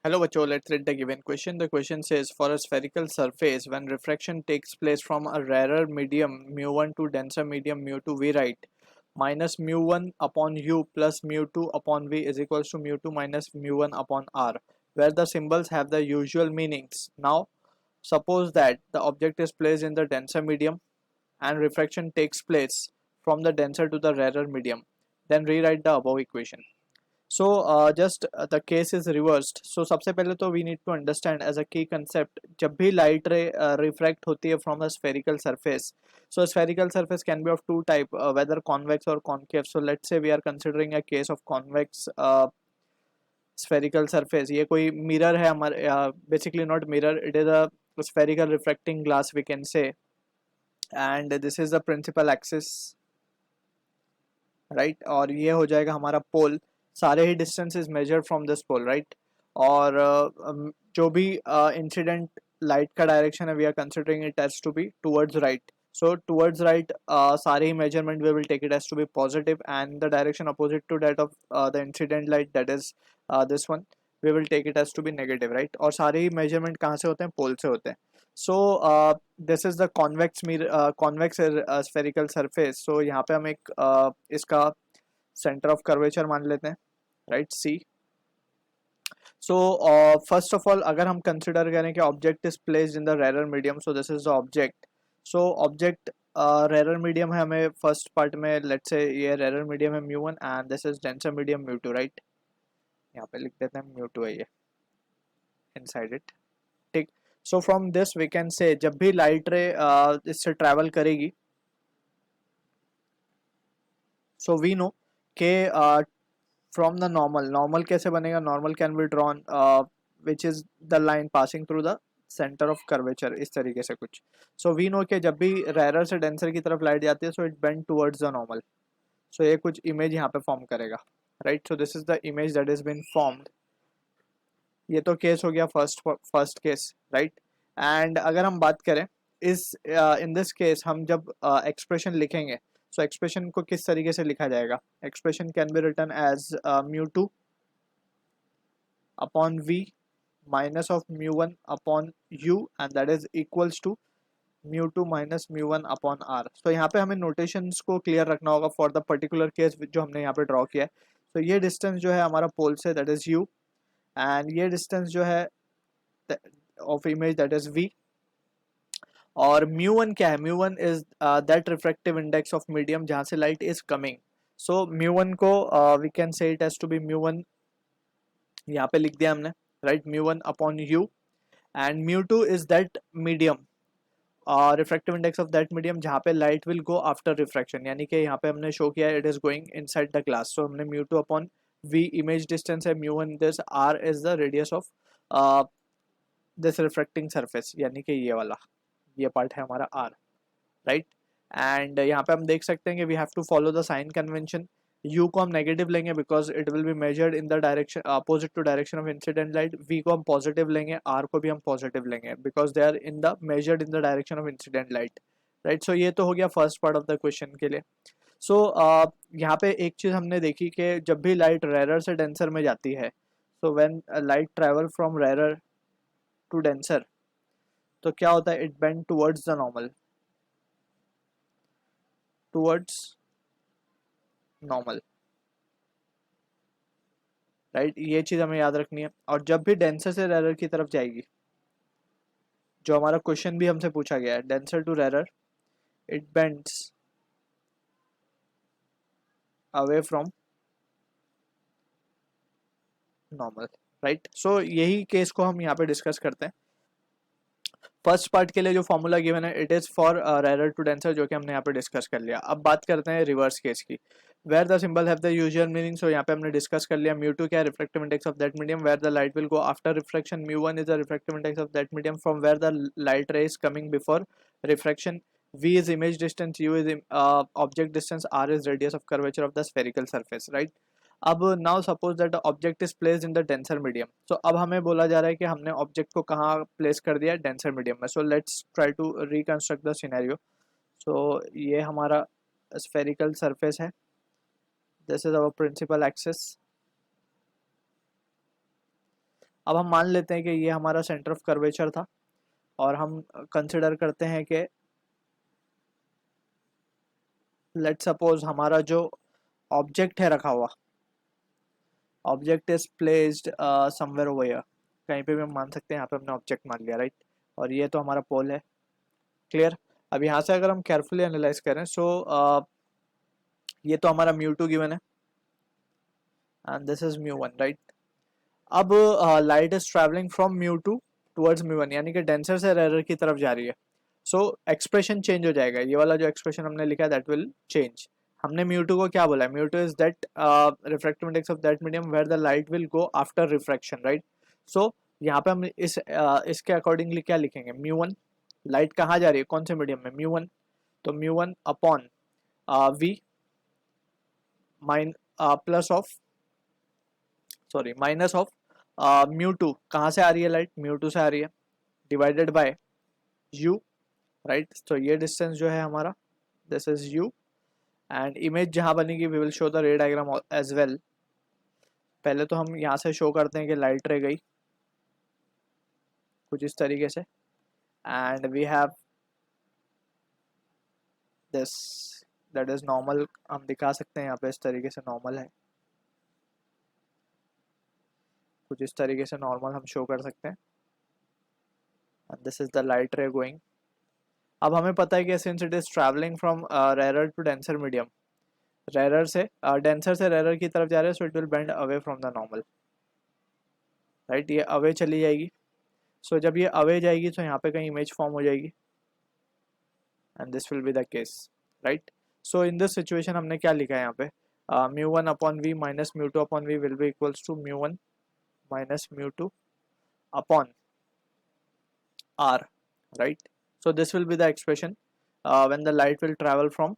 Hello, Bacho. Let's read the given question. The question says, for a spherical surface, when refraction takes place from a rarer medium mu1 to denser medium mu2, we write minus mu1 upon u plus mu2 upon v is equals to mu2 minus mu1 upon r, where the symbols have the usual meanings. Now, suppose that the object is placed in the denser medium and refraction takes place from the denser to the rarer medium. Then rewrite the above equation. So just the case is reversed. So सबसे पहले तो we need to understand as a key concept, जब भी light ray refract होती है from a spherical surface. So a spherical surface can be of two type, whether convex or concave. So let's say we are considering a case of convex spherical surface. ये कोई mirror है हमारे, basically not mirror, it is a spherical refracting glass we can say, and this is the principal axis, right और ये हो जाएगा हमारा pole. सारे ही distance is measured from this pole, right. और जो भी इंसिडेंट लाइट का डायरेक्शन है we are considering it as to be towards right. So towards right सारे ही measurement we will take it as to be positive and the direction opposite to that of the incident light, that is this one, we will take it as to be negative, right. और सारे ही measurement कहाँ से होते हैं? पोल से होते हैं. So this is the convex spherical surface. So यहाँ पे हम एक इसका सेंटर ऑफ कर्वेचर मान लेते हैं, right, see. So first of all अगर हम कंसिडर करें कि object is placed in the rarer medium, so this is the object. So object rarer medium है, हमें फर्स्ट पार्ट में लेट्स से ये रेरर मीडियम है mu one and this is denser medium mu two, right. यहाँ पे लिख देते हैं म्यू टू है ये इनसाइड इट, ठीक. So from this we can say जब भी लाइट रे इससे ट्रैवल करेगी, सो वी नो के फ्रॉम द नॉर्मल कैसे बनेगा? Normal can be drawn which is the line passing through the centre of curvature, इस तरीके से कुछ. सो वी नो कि जब भी रेरर से डेंसर की तरफ लाइट जाती है so it bend towards the normal. So ये कुछ इमेज यहाँ पे फॉर्म करेगा, right. So this is the image that is been formed. ये तो केस हो गया फर्स्ट केस, राइट. एंड अगर हम बात करें इस इन दिस केस हम जब एक्सप्रेशन लिखेंगे, सो एक्सप्रेशन को किस तरीके से लिखा जाएगा? Expression can be written as mu two upon v minus of mu one upon u and that is equals to mu two minus mu one upon R. तो यहाँ पे हमें नोटेशंस को क्लियर रखना होगा फॉर द पर्टिकुलर केस जो हमने यहाँ पे ड्रॉ किया है. तो ये डिस्टेंस जो है हमारा पोल से दैट इज यू, एंड ये डिस्टेंस जो है of image that is v. और म्यू वन क्या है? Mu one is that refractive index of medium जहाँ से light is coming. So mu one को we can say it as to be mu one, यहाँ पे लिख दिया हमने, right, mu one upon u. And mu two is that medium, refractive index of that medium जहाँ पे light will go after refraction, यानी कि यहाँ पे हमने शो किया it is going inside the glass. So हमने mu two upon v image distance है mu one, this r is the radius of this refracting surface, यानी कि ये वाला ये पार्ट है हमारा आर, राइट. एंड यहाँ पे हम देख सकते हैं कि we have to follow the sign convention. u को हम नेगेटिव लेंगे because it will be measured in the direction opposite to direction of incident light. v को हम पॉजिटिव लेंगे, r को भी हम पॉजिटिव लेंगे because they are in the measured in the direction of incident light, right. So ये तो हो गया first part of the question के लिए. सो यहाँ पे एक चीज़ हमने देखी कि जब भी लाइट रेरर से डेंसर में जाती है, so when light travel from rarer to denser, तो क्या होता है? It bend towards the normal, towards normal, right. ये चीज़ हमें याद रखनी है. और जब भी डेंसर से रेरर की तरफ जाएगी, जो हमारा क्वेश्चन भी हमसे पूछा गया है, denser to rarer, it bends away from normal, right. So यही केस को हम यहाँ पे डिस्कस करते हैं. फर्स्ट पार्ट के लिए जो फॉर्मूला गिवन है it is for rarer to denser, जो कि हमने यहाँ पे डिस्कस कर लिया. अब बात करते हैं रिवर्स केस की, where the symbol have the usual meaning. So यहाँ पे हमने डिस्कस कर लिया म्यू टू क्या है? Refractive index of that medium where the light will go after refraction. Mu one is the refractive index of that medium from where the light ray is coming before refraction. v is image distance, u is object distance, r is radius of curvature of the spherical surface, right. अब now suppose that object is placed in the denser medium. So अब हमें बोला जा रहा है कि हमने object को कहाँ प्लेस कर दिया? डेंसर मीडियम में. So let's try to reconstruct the scenario. So ये हमारा स्फेरिकल सरफेस है, this is our principal axis, अब हम मान लेते हैं कि ये हमारा सेंटर ऑफ कर्वेचर था और हम कंसिडर करते हैं कि लेट्स सपोज हमारा जो ऑब्जेक्ट है रखा हुआ, object is placed somewhere over here, कहीं पे भी हम मान सकते हैं, यहाँ पे हमने ऑब्जेक्ट मान लिया राइट, और ये तो हमारा पोल है। क्लियर। अब यहाँ से अगर हम केयरफुली एनालाइज करें सो ये तो हमारा μ2 गिवन है एंड दिस इज μ1 राइट। अब light is travelling from μ2 towards μ1, यानी कि डेंसर से रेयर की तरफ जा रही है। सो एक्सप्रेशन चेंज हो जाएगा, ये वाला जो एक्सप्रेशन हमने लिखा है दैट विल चेंज। हमने μ2 को क्या बोला है, μ2 is that refractive index of that medium where the light will go after refraction right. So यहाँ पे हम इसके अकॉर्डिंगली क्या लिखेंगे, μ1, लाइट कहाँ जा रही है, कौन से मीडियम में, μ1, तो μ1 upon v plus of sorry minus of μ2, कहाँ से आ रही है लाइट, μ2 से आ रही है, डिवाइडेड बाय u राइट। तो ये डिस्टेंस जो है हमारा this is u and image जहाँ बनेगी we will show the ray diagram as well. पहले तो हम यहाँ से शो करते हैं कि लाइट रे गई कुछ इस तरीके से and we have this that is normal, हम दिखा सकते हैं यहाँ पे इस तरीके से नॉर्मल है, कुछ इस तरीके से नॉर्मल हम शो कर सकते हैं and this is the light ray going. अब हमें पता है कि since it is travelling from rare to denser medium, rare से डेंसर से रेयर की तरफ जा रहे हैं, so it will bend away from the normal right, ये अवे चली जाएगी। सो जब ये अवे जाएगी तो यहाँ पे कहीं इमेज फॉर्म हो जाएगी and this will be the case right. So in this situation हमने क्या लिखा है यहाँ पे, μ1 upon v minus μ2 upon v will be equals to μ1 minus μ2 upon r right. So this will be the expression when the light will travel from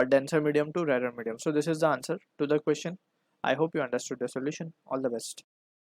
denser medium to rarer medium. So this is the answer to the question. I hope you understood the solution. All the best.